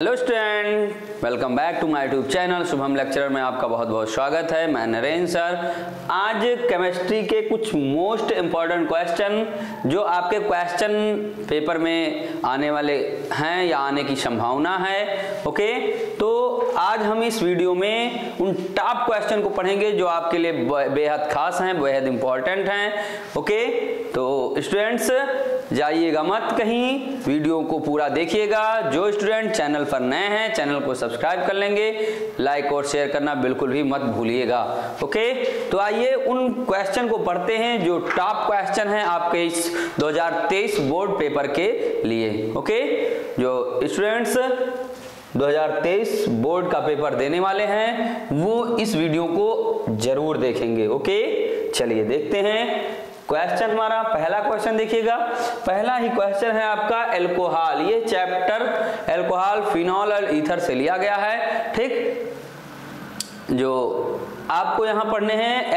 Hello student, welcome back to my YouTube channel Shubham lecturer में आपका बहुत बहुत स्वागत है। मैं नरेंद्र सर। आज केमिस्ट्री के कुछ मोस्ट इम्पॉर्टेंट क्वेश्चन जो आपके क्वेश्चन पेपर में आने वाले हैं या आने की संभावना है, ओके। तो आज हम इस वीडियो में उन टॉप क्वेश्चन को पढ़ेंगे जो आपके लिए बेहद खास हैं, बेहद इंपॉर्टेंट हैं, ओके। तो स्टूडेंट्स जाइएगा मत कहीं, वीडियो को पूरा देखिएगा। जो स्टूडेंट चैनल पर नए हैं चैनल को सब्सक्राइब कर लेंगे, लाइक और शेयर करना बिल्कुल भी मत भूलिएगा, ओके। तो आइए उन क्वेश्चन को पढ़ते हैं जो टॉप क्वेश्चन हैं आपके इस 2023 बोर्ड पेपर के लिए, ओके। जो स्टूडेंट्स 2023 बोर्ड का पेपर देने वाले हैं वो इस वीडियो को जरूर देखेंगे, ओके। चलिए देखते हैं क्वेश्चन। हमारा पहला क्वेश्चन देखिएगा। पहला ही क्वेश्चन है आपका एल्कोहल। ये चैप्टर एल्कोहल, फिनॉल और ईथर से लिया गया है, ठीक। जो आपको यहां पढ़ने हैं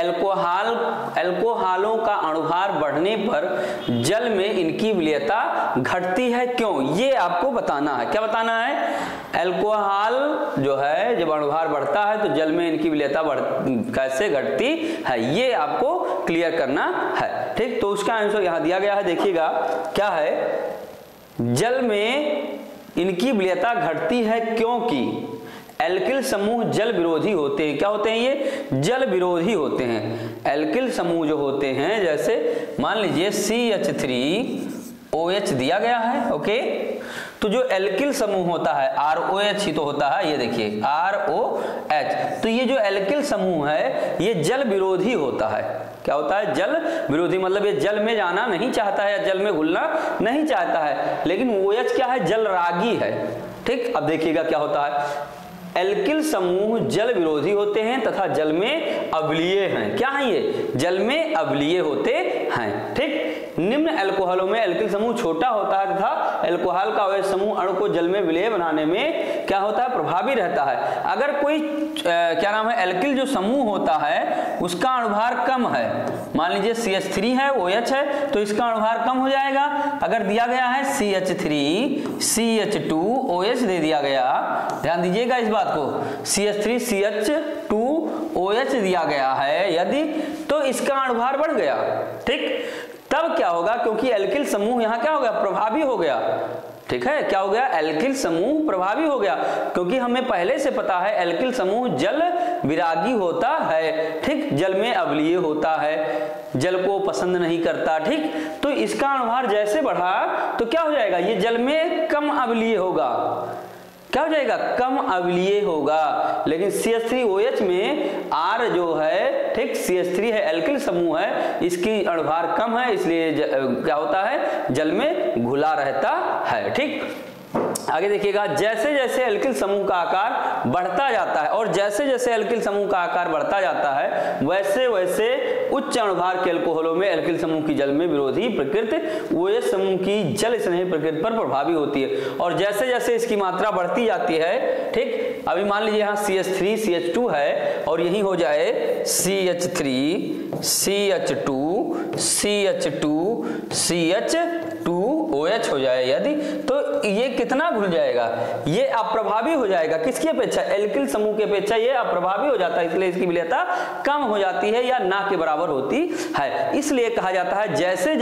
एल्कोहलों का अणुभार बढ़ने पर जल में इनकी विलेयता घटती है क्यों, ये आपको बताना है। क्या बताना है? एल्कोहल जो है जब अणुभार बढ़ता है तो जल में इनकी विलेयता कैसे घटती है, ये आपको क्लियर करना है, ठीक। तो उसका आंसर यहां दिया गया है, देखिएगा क्या है। जल में इनकी विलेयता घटती है क्योंकि एल्किल समूह जल विरोधी होते हैं। क्या होते हैं? ये जल विरोधी होते हैं। एल्किल समूह जो होते हैं, जैसे मान लीजिए CH3OH दिया गया है, ओके। तो जो एल्किल समूह होता है ROH ही तो होता है, ये देखिए ROH। तो ये जो एल्किल समूह है ये जल विरोधी होता है। क्या होता है? जल विरोधी, मतलब ये जल में जाना नहीं चाहता है या जल में घुलना नहीं चाहता है। लेकिन OH क्या है? जल रागी है, ठीक। अब देखिएगा क्या होता है। एल्किल समूह जल विरोधी होते हैं तथा जल में अम्लीय हैं। क्या है ये? जल में अम्लीय होते हैं, ठीक। निम्न एल्कोहलों में एल्किल समूह छोटा होता है तथा एल्कोहल का OH समूह अणु को जल में विलय बनाने में क्या होता है? प्रभावी रहता है। अगर कोई क्या नाम है एल्किल जो समूह होता है उसका अणुभार कम है, मान लीजिए CH3 है, OH है, तो इसका अणुभार कम हो जाएगा। अगर दिया गया है CH3CH2OH दे दिया गया, ध्यान दीजिएगा इस बात को, CH3CH2OH दिया गया है यदि, तो इसका अणुभार बढ़ गया, ठीक। तब क्या होगा? क्योंकि एल्किल समूह यहां क्या हो गया? प्रभावी हो गया, ठीक है। क्या हो गया? एल्किल समूह प्रभावी हो गया, क्योंकि हमें पहले से पता है एल्किल समूह जल विरागी होता है, ठीक। जल में अम्लीय होता है, जल को पसंद नहीं करता, ठीक। तो इसका अणुभार जैसे बढ़ा तो क्या हो जाएगा? ये जल में कम अम्लीय होगा। क्या हो जाएगा? कम अम्लीय होगा। लेकिन CH3OH में R जो है, ठीक, CH3 है, एल्किल समूह है, इसकी अणुभार कम है, इसलिए क्या होता है? जल में घुला रहता है, ठीक। आगे देखिएगा। जैसे जैसे एल्किल समूह का आकार बढ़ता जाता है, और जैसे जैसे एल्किल समूह का आकार बढ़ता जाता है वैसे वैसे उच्च अणुभार के एल्कोहलों में एल्किल समूह की जल में विरोधी प्रकृति OH समूह की जल स्नेही प्रकृति पर प्रभावी होती है। और जैसे जैसे इसकी मात्रा बढ़ती जाती है, ठीक। अभी मान लीजिए यहाँ CH3CH2 है और यही हो जाए CH3CH2CH2CH2OH हो जाए यदि, तो ये कितना घुल जाएगा? ये अप्रभावी हो जाएगा। किसकी अपेक्षा? एल्किल समूह की अपेक्षा ये अप्रभावी हो जाता है, इसलिए इसकी विलेयता कम हो जाती है या ना के बराबर होती है। इसलिए कहा जाता है जैसे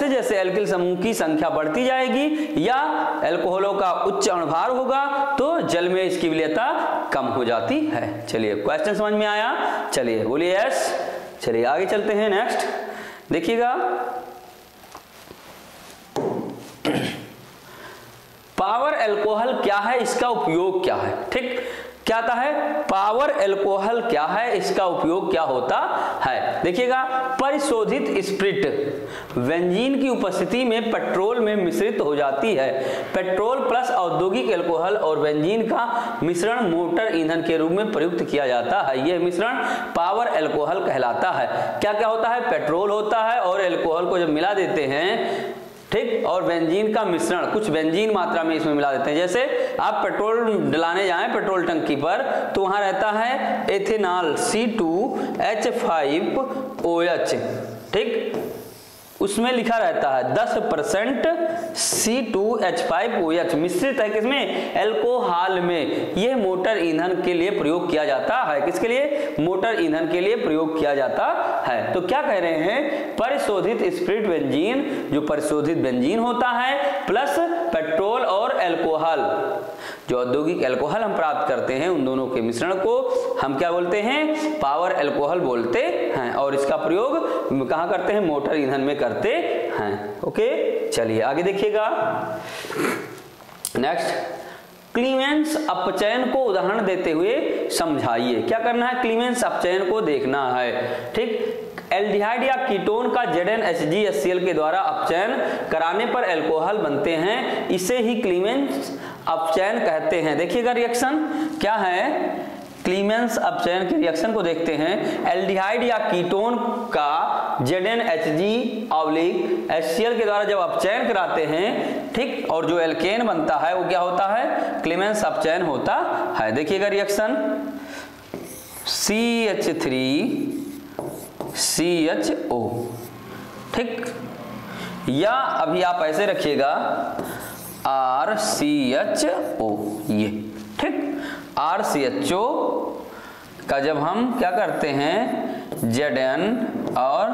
जैसे एल्किल समूह की संख्या बढ़ती जाएगी या एल्कोहलों का उच्च अणुभार होगा तो जल में इसकी विलेयता कम हो जाती है। चलिए क्वेश्चन समझ में आया? चलिए बोलिए यस। चलिए आगे चलते हैं। नेक्स्ट देखिएगा। पावर एल्कोहल क्या है, इसका उपयोग क्या है, ठीक। क्या आता है? पावर एल्कोहल क्या है, इसका उपयोग क्या होता है? देखिएगा। परिशोधित स्प्रिट बेंजीन की उपस्थिति में पेट्रोल में मिश्रित हो जाती है। पेट्रोल प्लस औद्योगिक एल्कोहल और बेंजीन का मिश्रण मोटर ईंधन के रूप में प्रयुक्त किया जाता है। यह मिश्रण पावर एल्कोहल कहलाता है। क्या क्या होता है? पेट्रोल होता है और एल्कोहल को जब मिला देते हैं, ठीक, और बेंजीन का मिश्रण, कुछ बेंजीन मात्रा में इसमें मिला देते हैं। जैसे आप पेट्रोल डलाने जाएं पेट्रोल टंकी पर तो वहां रहता है एथेनॉल C2H5OH, ठीक। उसमें लिखा रहता है 10% C2H5OH मिश्रित है किसमें, एल्कोहल में। यह मोटर ईंधन के लिए प्रयोग किया जाता है, किसके लिए, मोटर ईंधन के लिए प्रयोग किया जाता है। तो क्या कह रहे हैं, परिशोधित स्प्रिट बेंजीन, जो परिशोधित बेंजीन होता है, प्लस पेट्रोल और एल्कोहल, जो औद्योगिक एल्कोहल हम प्राप्त करते हैं, उन दोनों के मिश्रण को हम क्या बोलते हैं, पावर एल्कोहल बोलते हैं। और इसका प्रयोग कहाँ करते हैं, मोटर ईंधन में करते हैं। ओके, चलिए आगे देखिएगा। नेक्स्ट, क्लीवेंस अपचयन को उदाहरण देते हुए समझाइए। क्या करना है, क्लीवेंस अपचयन को देखना है। ठीक, एल्डिहाइड या कीटोन का ZnHgHcl के द्वारा अपचयन कराने पर एल्कोहल बनते हैं, इसे ही क्लीवेंस अपचयन कहते हैं। देखिएगा रिएक्शन क्या है, क्लीवेंस अपचयन के रिएक्शन को देखते हैं। एल्डिहाइड या कीटोन का ZnHgHcl के द्वारा जब अपचयन कराते हैं, ठीक, और जो एल्केन बनता है वो क्या होता है, क्लीवेंस अपचयन होता है। देखिएगा रिएक्शन CH3CHO, ठीक, या अभी आप ऐसे रखिएगा RCHO, ये ठीक, RCHO का जब हम क्या करते हैं, Zn और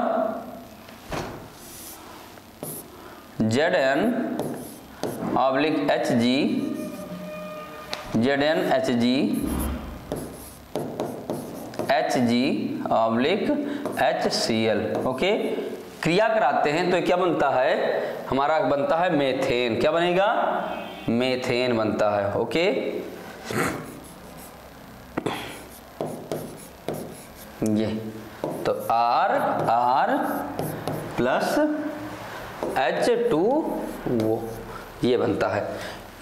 Zn/Hg, ZnHgHg/HCl, ओके, क्रिया कराते हैं तो क्या बनता है, हमारा बनता है मेथेन। क्या बनेगा, मेथेन बनता है। ओके, ये तो R प्लस H2 वो ये बनता है।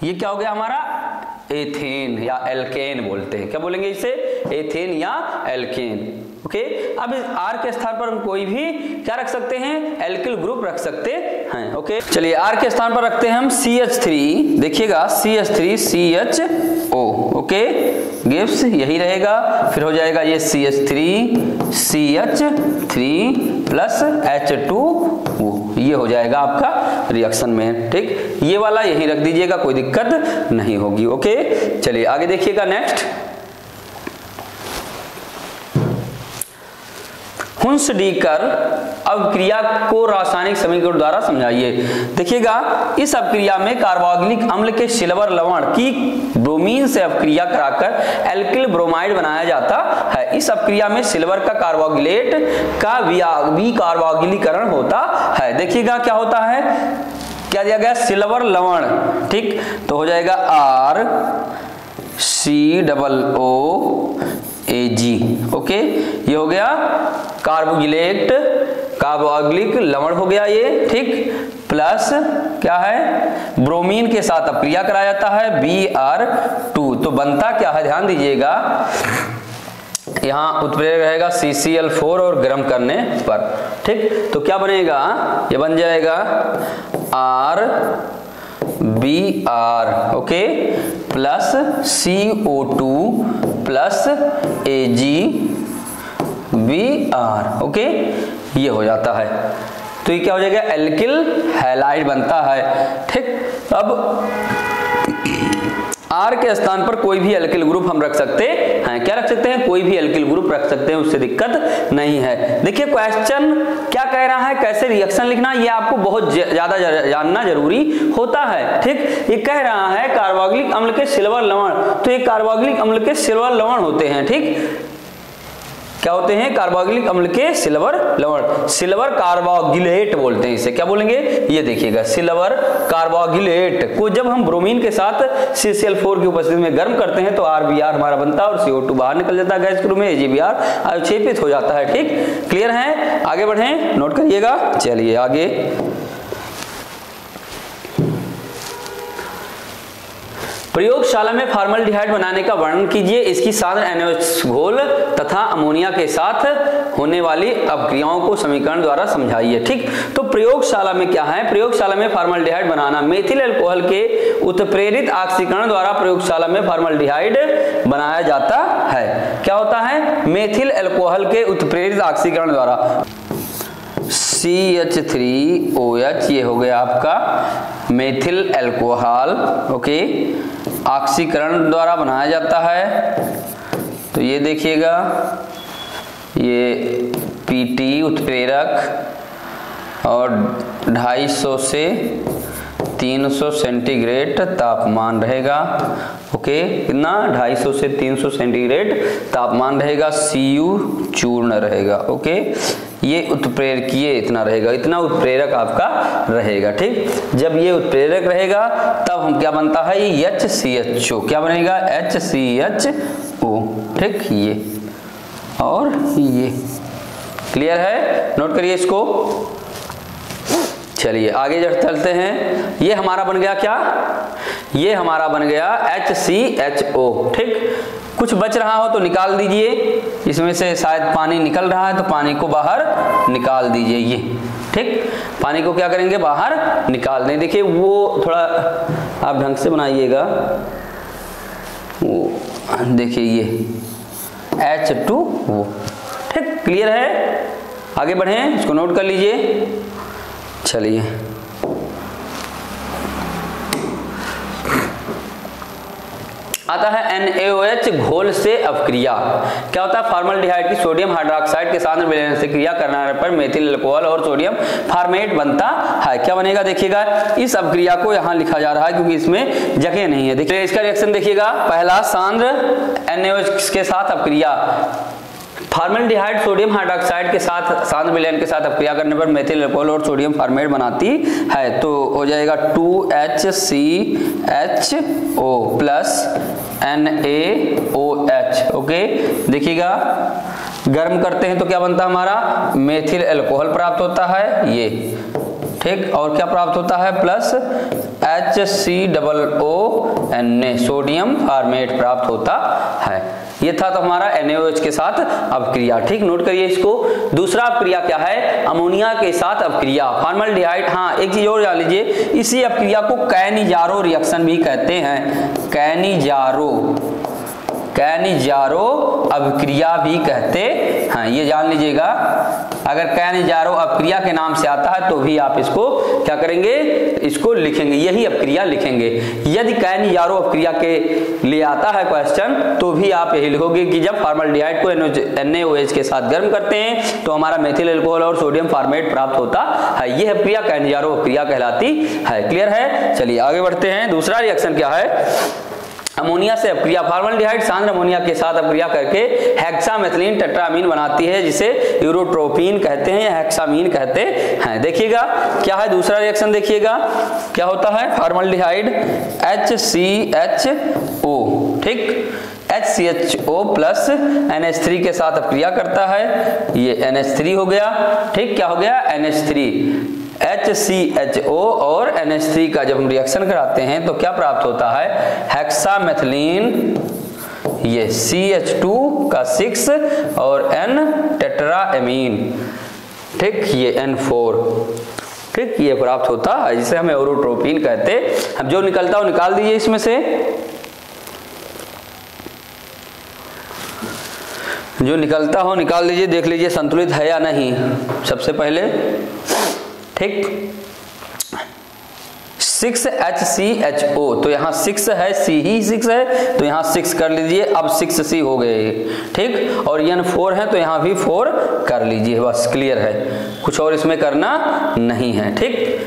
ये क्या हो गया हमारा, एथेन या एल्केन बोलते हैं। क्या बोलेंगे इसे, एथेन या एल्केन। ओके, अब इस R के स्थान पर हम कोई भी क्या रख सकते हैं, एल्किल ग्रुप रख सकते हैं। ओके, चलिए R के स्थान पर रखते हैं हम CH3। देखिएगा CH3CHO, ओके, गिव्स यही रहेगा। फिर हो जाएगा ये CH3CH3 प्लस H2, ये हो जाएगा आपका रिएक्शन में। ठीक, ये वाला यही रख दीजिएगा, कोई दिक्कत नहीं होगी। ओके, चलिए आगे देखिएगा। नेक्स्ट, हुंसडीकर अभिक्रिया को रासायनिक समीकरण द्वारा समझाइए। देखिएगा, इस अभिक्रिया में कार्बोक्सिलिक अम्ल के सिल्वर लवण की ब्रोमीन से अभिक्रिया कराकर एल्किल ब्रोमाइड बनाया जाता है। इस अभिक्रिया में सिल्वर का कार्बोक्सिलेट का विकार्बोक्सिलीकरण होता है। देखिएगा क्या होता है, क्या दिया गया, सिल्वर लवण, ठीक, तो हो जाएगा RCOOAg। ओके, ये हो गया कार्बोक्सिलिक लवण हो गया ये, ठीक, प्लस क्या है, ब्रोमीन के साथ अभिक्रिया कराया जाता है Br2, तो बनता क्या है, ध्यान दीजिएगा, यहाँ उत्प्रेरक रहेगा CCl4 और गर्म करने पर, ठीक, तो क्या बनेगा, ये बन जाएगा RBr, okay, plus CO2 plus AgBr, okay, ये हो जाता है। तो ये क्या हो जाएगा, एल्किल हैलाइड बनता है। ठीक, अब R के स्थान पर कोई भी एल्किल ग्रुप हम रख सकते हैं। क्या रख सकते हैं, कोई भी एल्किल ग्रुप रख सकते हैं, उससे दिक्कत नहीं है। देखिए क्वेश्चन क्या कह रहा है, कैसे रिएक्शन लिखना, ये आपको बहुत ज्यादा जानना जरूरी होता है। ठीक, ये कह रहा है कार्बोक्सिलिक अम्ल के सिल्वर लवण, तो ये कार्बोक्सिलिक अम्ल के सिल्वर लवण होते हैं। ठीक, क्या होते हैं, कार्बोक्सिलिक अम्ल के सिल्वर लवण, सिल्वर कार्बोक्सिलेट बोलते हैं इसे। क्या बोलेंगे, ये देखिएगा, सिल्वर कार्बोक्सिलेट को जब हम ब्रोमीन के साथ CCl4 की उपस्थिति में गर्म करते हैं तो RBr हमारा बनता है और CO2 बाहर निकल जाता है गैस के रूप में, AgBr अवक्षेपित हो जाता है। ठीक, क्लियर है, आगे बढ़ें, नोट करिएगा। चलिए आगे, प्रयोगशाला में फॉर्मल्डिहाइड बनाने का वर्णन कीजिए। इसकी साधारण NaOH घोल तथा अमोनिया के साथ होने वाली अपक्रियाओं को समीकरण द्वारा समझाइए। ठीक, तो प्रयोगशाला में क्या है, प्रयोगशाला में फॉर्मल्डिहाइड बनाना, मेथिल अल्कोहल के उत्प्रेरित ऑक्सीकरण द्वारा प्रयोगशाला में फॉर्मल्डिहाइड बनाया जाता है। क्या होता है, मेथिल अल्कोहल के उत्प्रेरित ऑक्सीकरण द्वारा CH3OH, ये हो गया आपका मेथिल अल्कोहल। ओके, ऑक्सीकरण द्वारा बनाया जाता है। तो ये देखिएगा, ये PT उत्प्रेरक और 250 से 300 सेंटीग्रेड तापमान रहेगा। ओके, कितना? 250 से 300 सेंटीग्रेड तापमान रहेगा। Cu चूर्ण रहेगा। ओके, ये उत्प्रेरकीय इतना रहेगा, इतना उत्प्रेरक आपका रहेगा। ठीक, जब ये उत्प्रेरक रहेगा तब हम क्या बनता है? HCHO। क्या बनेगा? HCHO। ठीक, ये और ये क्लियर है, नोट करिए इसको। चलिए आगे चलते हैं। ये हमारा बन गया क्या? ये हमारा बन गया HCHO। ठीक, कुछ बच रहा हो तो निकाल दीजिए, इसमें से शायद पानी निकल रहा है तो पानी को बाहर निकाल दीजिए। ये ठीक, पानी को क्या करेंगे? बाहर निकाल दें। देखिए वो थोड़ा आप ढंग से बनाइएगा। वो देखिए ये H2O। ठीक, क्लियर है, आगे बढ़ें, इसको नोट कर लीजिए। चलिए आता है NaOH घोल से अपक्रिया। क्या होता है? फॉर्मल्डिहाइड की सोडियम हाइड्रोक्साइड के साथ विलयन से क्रिया करने पर मेथिल अल्कोहल और सोडियम फॉर्मेट बनता है। क्या बनेगा? देखिएगा, इस अपक्रिया को यहाँ लिखा जा रहा है क्योंकि इसमें जगह नहीं है। देखिए इसका रिएक्शन देखिएगा। पहला, सांद्र NaOH के साथ अपक्रिया, फॉर्मल्डिहाइड सोडियम हाइड्रोक्साइड के साथ सांद्र विलयन के साथ अपक्रिया करने पर मेथिल अल्कोहल और सोडियम फॉर्मेट बनाती है। तो हो जाएगा 2HCHO प्लस NaOH। ओके, देखिएगा गर्म करते हैं तो क्या बनता है हमारा? मेथिल अल्कोहल प्राप्त होता है ये। ठीक, और क्या प्राप्त होता है? प्लस HCOONA सोडियम फॉर्मेट प्राप्त होता है। ये था तो हमारा NaOH के साथ अपक्रिया। ठीक, नोट करिए इसको। दूसरा अपक्रिया क्या है? अमोनिया के साथ अपक्रिया, फॉर्मल्डिहाइड। हाँ, एक चीज और जान लीजिए, इसी अपक्रिया को कैनिजारो रिएक्शन भी कहते हैं। कैनिजारो अपक्रिया भी कहते हैं, ये जान लीजिएगा। अगर कैनिजारो अपक्रिया के नाम से आता है तो भी आप इसको क्या करेंगे? इसको लिखेंगे, यही अपक्रिया लिखेंगे। यदि कैनिजारो अपक्रिया के लिए आता है क्वेश्चन तो भी आप यही लिखोगे कि जब फॉर्मल्डिहाइड को NaOH के साथ गर्म करते हैं तो हमारा मेथिल अल्कोहल और सोडियम फॉर्मेट प्राप्त होता है। यह अपक्रिया कैनिजारो अपक्रिया कहलाती है। क्लियर है, चलिए आगे बढ़ते हैं। दूसरा रिएक्शन क्या है? अमोनिया से अपक्रिया, फॉर्मल्डिहाइड सांद्र अमोनिया के साथ अपक्रिया करके हेक्सामेथिलीन टेट्रामीन बनाती है, जिसे यूरोट्रोपिन कहते हैं या हेक्सामीन कहते हैं। देखिएगा क्या है दूसरा रिएक्शन, देखिएगा क्या होता है? Formaldehyde HCHO। ठीक, HCHO प्लस NH3 के साथ अपक्रिया करता है, ये NH3 हो गया। ठीक, क्या हो गया? NH3। HCHO और NH3 का जब हम रिएक्शन कराते हैं तो क्या प्राप्त होता है? हेक्सामेथिलीन, ये CH2 का 6 और N टेट्राएमीन। ठीक, ये N4। ठीक, ये प्राप्त होता है, जिसे हम यूरोट्रोपिन कहते हैं। अब जो निकलता हो निकाल दीजिए इसमें से, जो निकलता हो निकाल लीजिए, देख लीजिए संतुलित है या नहीं सबसे पहले। ठीक, 6HCHO, तो यहाँ 6 है, C ही 6 है तो यहाँ 6 कर लीजिए। अब 6C हो गए। ठीक, और N4 है तो यहाँ भी 4 कर लीजिए, बस क्लियर है, कुछ और इसमें करना नहीं है। ठीक,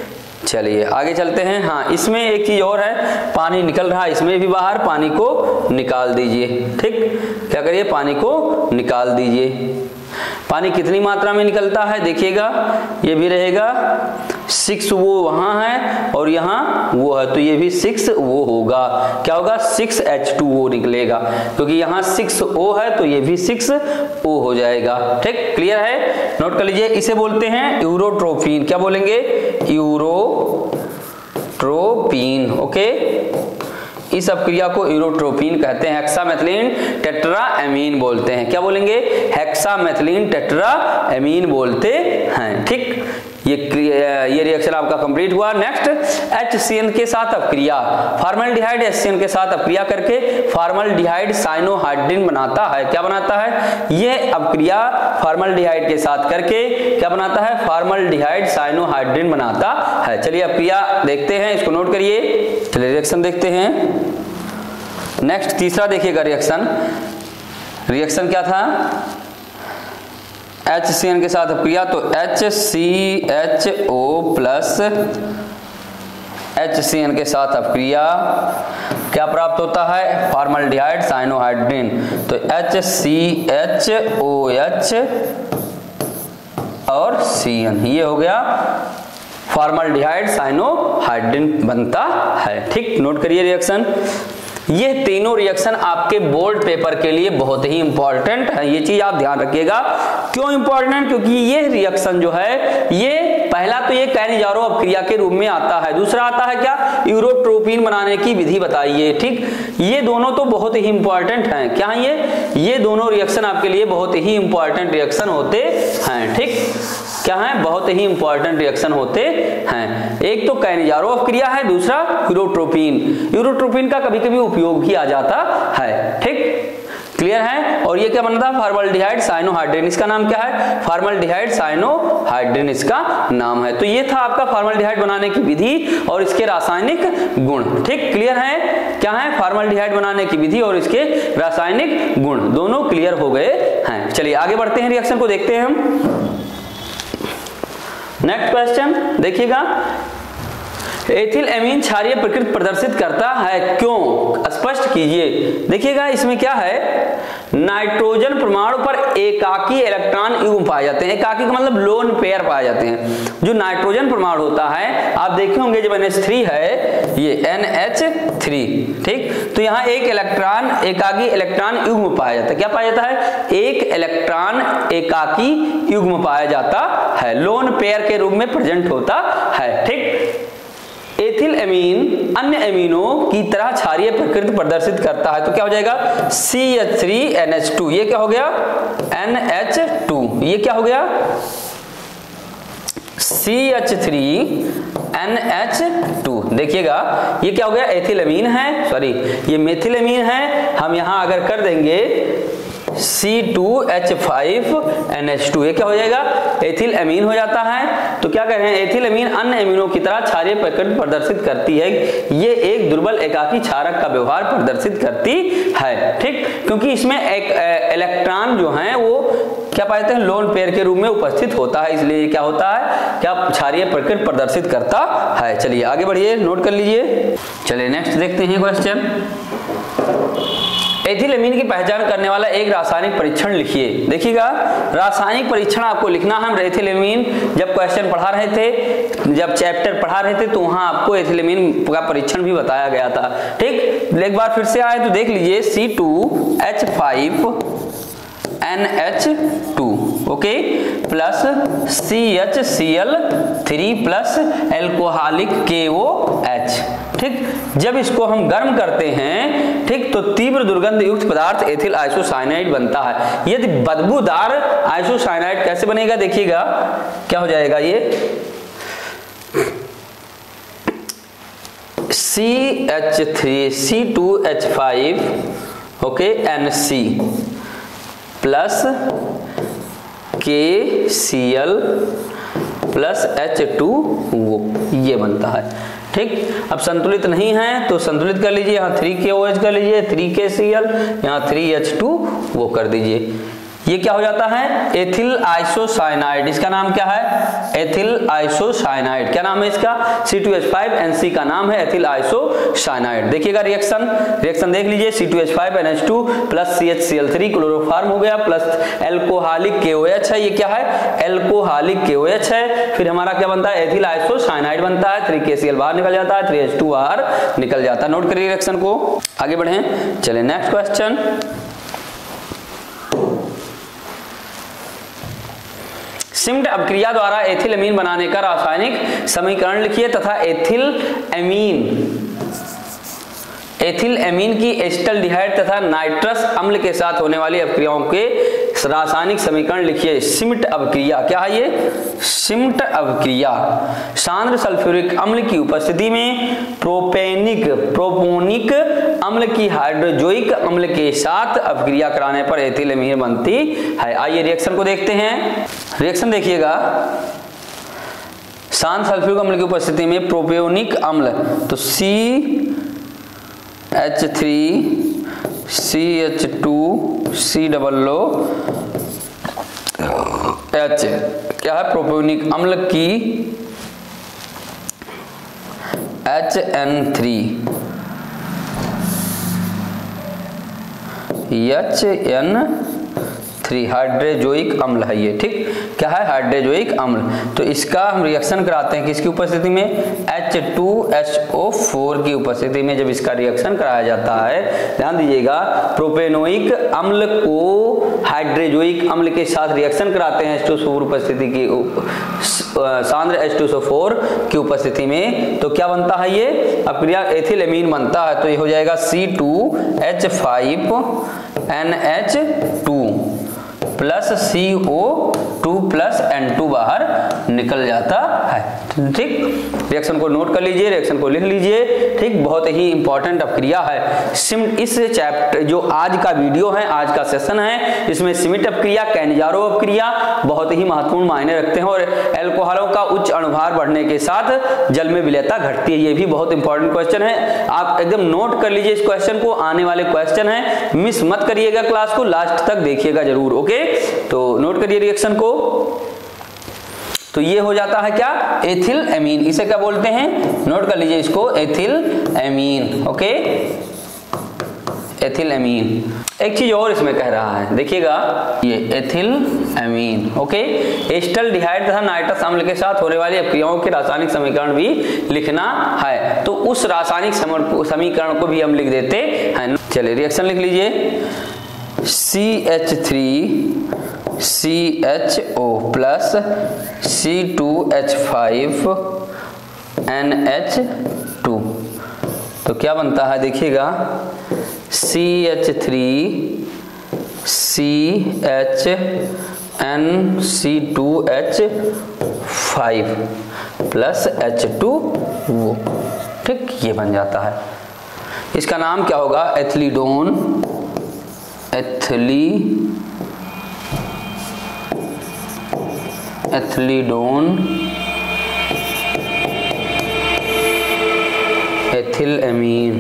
चलिए आगे चलते हैं। हाँ, इसमें एक चीज और है, पानी निकल रहा है, इसमें भी बाहर, पानी को निकाल दीजिए। ठीक, क्या करिए? पानी को निकाल दीजिए। पानी कितनी मात्रा में निकलता है देखिएगा, ये भी रहेगा 6 वो वहां है और यहाँ वो है, तो ये भी 6 वो होगा। क्या होगा? 6H2O निकलेगा, क्योंकि यहाँ 6O है तो ये भी 6O हो जाएगा। ठीक, क्लियर है, नोट कर लीजिए। इसे बोलते हैं यूरोट्रोपिन। क्या बोलेंगे? यूरोट्रोपिन। ओके, इस अपक्रिया को यूरोट्रोपिन कहते हैं। हेक्सामेथिलीन टेट्राएमीन बोलते हैं। क्या बोलेंगे? हेक्सामेथिलीन टेट्राएमीन बोलते हैं। ठीक, ये रिएक्शन आपका कंप्लीट हुआ। नेक्स्ट HCN के साथ अपक्रिया, फॉर्मल्डिहाइड HCN के साथ अपक्रिया करके फॉर्मल्डिहाइड साइनोहाइड्रिन बनाता है। क्या बनाता है? ये अपक्रिया फॉर्मल्डिहाइड के साथ करके क्या बनाता है? फॉर्मल्डिहाइड साइनोहाइड्रिन बनाता है। चलिए अपक्रिया देखते हैं, इसको नोट करिए। चलिए रिएक्शन देखते हैं। नेक्स्ट तीसरा देखिएगा रिएक्शन क्या था? HCN के साथ अपक्रिया, तो HCHO प्लस HCN के साथ अपक्रिया क्या प्राप्त होता है? Formaldehyde cyanohydrin. तो HCHOH और CN, ये हो गया फॉर्मल्डिहाइड साइनोहाइड्रिन बनता है। ठीक, नोट करिए रिएक्शन। ये तीनों रिएक्शन आपके बोर्ड पेपर के लिए बहुत ही इंपॉर्टेंट है, ये चीज आप ध्यान रखिएगा। क्यों इंपॉर्टेंट? क्योंकि ये रिएक्शन जो है, ये पहला तो ये कैनिजारो अपक्रिया के रूप में आता है, दूसरा आता है क्या? यूरोट्रोपिन बनाने की विधि बताइए। ठीक, ये दोनों तो बहुत ही इंपॉर्टेंट हैं। क्या है ये दोनों रिएक्शन आपके लिए बहुत ही इंपॉर्टेंट रिएक्शन होते हैं। ठीक, क्या है? बहुत ही इंपॉर्टेंट रिएक्शन होते हैं। एक तो कैनिजारो अपक्रिया है, दूसरा यूरोट्रोपिन। यूरोट्रोपिन का कभी कभी उपयोग भी आ जाता है। ठीक, क्लियर है? और ये क्या बनता है? Formaldehyde cyanohydrin. इसका नाम क्या है? फॉर्मल्डिहाइड साइनोहाइड्रिन इसका नाम है। तो ये था आपका फॉर्मल्डिहाइड बनाने की विधि और इसके रासायनिक गुण। ठीक, क्लियर है? क्या है? फॉर्मल्डिहाइड बनाने की विधि और इसके रासायनिक गुण दोनों क्लियर हो गए हैं। चलिए आगे बढ़ते हैं, रिएक्शन को देखते हैं हम। नेक्स्ट क्वेश्चन देखिएगा, एथिल एमीन क्षारीय प्रकृति प्रदर्शित करता है, क्यों? स्पष्ट कीजिए। देखिएगा इसमें क्या है, नाइट्रोजन परमाणु पर एकाकी इलेक्ट्रॉन युग्म पाए जाते हैं। एकाकी का मतलब लोन पेयर पाए जाते हैं। जो नाइट्रोजन परमाणु होता है, आप देखे होंगे जब NH3 है, ये NH3, ठीक, तो यहाँ एक इलेक्ट्रॉन एकाकी इलेक्ट्रॉन युग्म पाया जाता है। क्या पाया जाता है? एक इलेक्ट्रॉन एकाकी युग्म पाया जाता है, लोन पेयर के रूप में प्रेजेंट होता है। ठीक, एथिल एमीन अन्य एमीनों की तरह क्षारीय प्रकृति प्रदर्शित करता है, तो क्या हो जाएगा? CH3NH2। ये क्या हो गया? NH2। ये क्या हो गया? CH3NH2। देखिएगा ये क्या हो गया? एथिल एमीन है, सॉरी ये मेथिल एमीन है। हम यहां अगर कर देंगे C2H5NH2, ये क्या हो जाएगा? एथिल एमीन हो जाता है। तो क्या कह रहे हैं? एथिल एमीन अन्य एमीनों की तरह क्षारीय प्रकृति प्रदर्शित करती है। ये एक दुर्बल एकाकी क्षारक का व्यवहार प्रदर्शित करती है। ठीक, क्योंकि इसमें एक इलेक्ट्रॉन जो है वो क्या पाए जाते हैं? लोन पेयर के रूप में उपस्थित होता है, इसलिए क्या होता है? क्या क्षारीय प्रकृति प्रदर्शित करता है। चलिए आगे बढ़िए, नोट कर लीजिए। चलिए नेक्स्ट देखते हैं क्वेश्चन। एथिल एमीन की पहचान करने वाला एक रासायनिक परीक्षण लिखिए। देखिएगा रासायनिक परीक्षण आपको लिखना है। हम एथिल एमीन जब क्वेश्चन पढ़ा रहे थे, जब चैप्टर पढ़ा रहे थे, तो वहां आपको एथिल एमीन का परीक्षण भी बताया गया था। ठीक, एक बार फिर से आए तो देख लीजिए, C2H5NH2 okay plus CHCl3 plus alcoholic KOH। ठीक, जब इसको हम गर्म करते हैं, ठीक, तो तीव्र दुर्गंध युक्त पदार्थ एथिल आइसोसाइनाइड बनता है। यदि बदबूदार आइसोसाइनाइड कैसे बनेगा? देखिएगा क्या हो जाएगा, ये CH3 C2H5 okay NC plus KCl plus H2 वो ये बनता है। ठीक, अब संतुलित नहीं है तो संतुलित कर लीजिए, यहाँ 3KOH कर लीजिए, 3KCl, यहाँ 3H2 वो कर दीजिए। ये क्या हो जाता है? Ethyl isocyanide. इसका नाम क्या है? Ethyl isocyanide. क्या नाम है इसका? C2H5NC का नाम है एथिल आइसोसाइनाइड। देखिएगा रिएक्शन देख लीजिए। C2H5NH2 प्लस CHCl3 क्लोरोफॉर्म हो गया, प्लस एल्कोहलिक KOH है। ये क्या है? एल्कोहलिक KOH है। फिर हमारा क्या बनता है? एथिल आइसोसाइनाइड बनता है। 3KCl बाहर निकल जाता है, 3H2 बाहर निकल जाता है। नोट करिए रिएक्शन को, आगे बढ़े। चलिए नेक्स्ट क्वेश्चन। सिम्ड अपक्रिया द्वारा एथिल एमीन बनाने का रासायनिक समीकरण लिखिए तथा एथिल एमीन की एसिटाल्डिहाइड तथा नाइट्रस अम्ल के साथ होने वाली अपक्रियाओं के रासायनिक समीकरण लिखिए। सिमट अभिक्रिया, क्या है ये? सिमट अभिक्रिया। सांद्र सल्फ्यूरिक अम्ल की उपस्थिति में प्रोपोनिक अम्ल की हाइड्रोजोइक अम्ल के साथ अभिक्रिया कराने पर एथिलएमीन बनती है। आइए रिएक्शन को देखते हैं। रिएक्शन देखिएगा। सांद्र सल्फ्यूरिक अम्ल की उपस्थिति में प्रोपियोनिक अम्ल, तो CH3 CH2 C double O H, क्या है? प्रोपियोनिक अम्ल की HN3 HN3 हाइड्रोजोइक अम्ल है ये, ठीक। क्या है? हाइड्रोजोइक अम्ल। तो इसका हम रिएक्शन कराते हैं किसकी उपस्थिति में? H2SO4 की उपस्थिति में जब इसका रिएक्शन कराया जाता है, ध्यान दीजिएगा, प्रोपेनोइक अम्ल को हाइड्रोजोइक अम्ल के साथ रिएक्शन कराते हैं H2SO4 उपस्थिति की सांद्र H2SO4 की उपस्थिति में, तो क्या बनता है ये? अभिक्रिया एथिलएमीन बनता है। तो ये हो जाएगा C2H5NH2 plus CO2 plus N2 बाहर निकल जाता है, ठीक। रिएक्शन को नोट कर लीजिए, रिएक्शन को लिख लीजिए, ठीक। बहुत ही इंपॉर्टेंट अभिक्रिया है। इस चैप्टर जो आज का वीडियो है, आज का सेशन है, इसमें सिमिट अभिक्रिया, कैनिजारो अभिक्रिया बहुत ही महत्वपूर्ण मायने रखते हैं और एल्कोहलों का उच्च अणुभार बढ़ने के साथ जल में विलेयता घटती है। ये भी बहुत इंपॉर्टेंट क्वेश्चन है, आप एकदम नोट कर लीजिए इस क्वेश्चन को। आने वाले क्वेश्चन है, मिस मत करिएगा, क्लास को लास्ट तक देखिएगा जरूर, ओके। तो नोट करिए रिएक्शन को। तो ये हो जाता है क्या? एथिलएमीन। इसे क्या बोलते हैं? नोट कर लीजिए इसको, एथिलएमीन, ओके। एथिलएमीन। एक चीज और इसमें कह रहा है, देखिएगा, ये एथिलएमीन, ओके। एस्टल्डिहाइड तथा नाइट्रस अम्ल के साथ होने वाली अभिक्रियाओं के रासायनिक समीकरण भी लिखना है। तो उस रासायनिक समीकरण को भी हम लिख देते हैं। चलिए रिएक्शन लिख लीजिए। CH3CHO प्लस C2H5NH2, तो क्या बनता है? देखिएगा, CH3CHNC2H5 प्लस H2O, ठीक। ये बन जाता है। इसका नाम क्या होगा? एथिलीडोन, एथिलीडोन एथिलएमीन,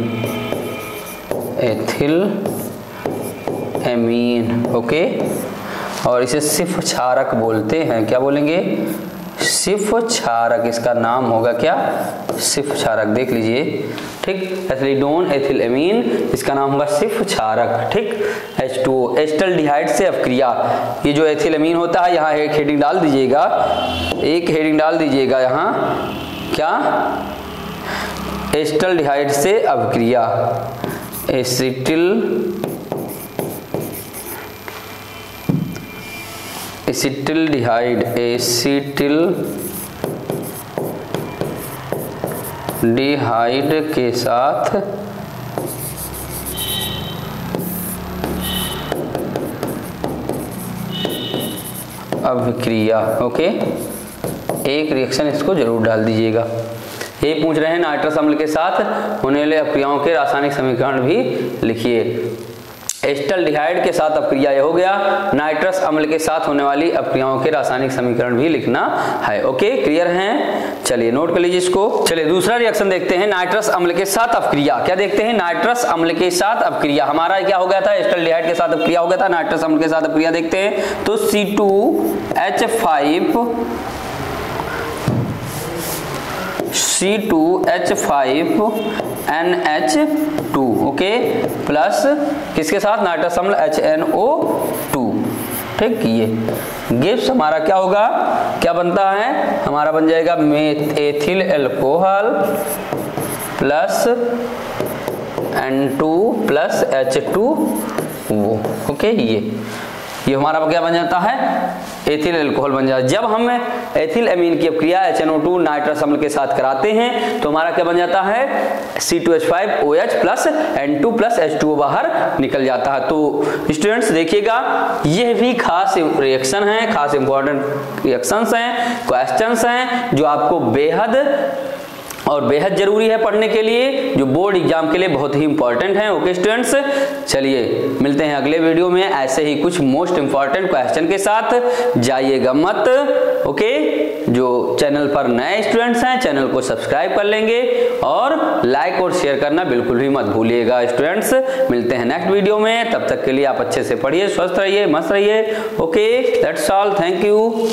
एथिलएमीन, ओके। और इसे सिर्फ क्षारक बोलते हैं। क्या बोलेंगे? सिर्फ क्षारक। इसका नाम होगा क्या? सिर्फ क्षारक। देख लीजिए, ठीक। एथिलीडोन एथिलएमीन, इसका नाम होगा सिर्फ क्षारक, ठीक। H2O एस्टल्डिहाइड से अभिक्रिया। ये जो एथिलएमीन होता है, यहाँ एक हेडिंग डाल दीजिएगा, एक हेडिंग डाल दीजिएगा यहाँ, क्या? एस्टल्डिहाइड से अभिक्रिया। एसिटिल्डिहाइड के साथ अभिक्रिया, ओके। एक रिएक्शन इसको जरूर डाल दीजिएगा। ये पूछ रहे हैं नाइट्रस अम्ल के साथ होने वाले अभिक्रियाओं के रासायनिक समीकरण भी लिखिए। एस्टल्डिहाइड के साथ अभिक्रिया ये हो गया, नाइट्रस अम्ल के साथ होने वाली अभिक्रियाओं के रासायनिक समीकरण भी लिखना है, ओके। क्लियर है? चलिए नोट कर लीजिए इसको। चलिए दूसरा रिएक्शन देखते हैं, नाइट्रस अम्ल के साथ अभिक्रिया। क्या देखते हैं? नाइट्रस अम्ल के साथ अभिक्रिया। हमारा क्या हो गया था? एस्टल्डिहाइड के साथ अभिक्रिया हो गया था, नाइट्रस अम्ल के साथ अभिक्रिया देखते हैं। तो C2H5NH2, ओके, प्लस किसके साथ? नाइट्रस अम्ल HNO2, ठीक। ये गिब्स हमारा क्या होगा? क्या बनता है? हमारा बन जाएगा ethyl alcohol plus N2 plus H2O, okay. ये ये हमारा क्या बन जाता है, एथिल अल्कोहल बन जाता है। जब हम एथिल अमीन की क्रिया HNO2 नाइट्रस अम्ल के साथ कराते हैं तो हमारा क्या बन जाता है, C2H5OH plus N2 plus H2O बाहर निकल जाता है। तो स्टूडेंट्स देखिएगा, यह भी खास रिएक्शन है, खास इंपॉर्टेंट रिएक्शंस हैं, क्वेश्चंस हैं जो आपको बेहद जरूरी है पढ़ने के लिए, जो बोर्ड एग्जाम के लिए बहुत ही इंपॉर्टेंट है। ओके स्टूडेंट्स, चलिए मिलते हैं अगले वीडियो में ऐसे ही कुछ मोस्ट इंपॉर्टेंट क्वेश्चन के साथ। जाइएगा मत। ओके, जो चैनल पर नए स्टूडेंट्स हैं चैनल को सब्सक्राइब कर लेंगे और लाइक और शेयर करना बिल्कुल भी मत भूलिएगा। स्टूडेंट्स मिलते हैं नेक्स्ट वीडियो में, तब तक के लिए आप अच्छे से पढ़िए, स्वस्थ रहिए, मस्त रहिए। Okay, that's all, thank you.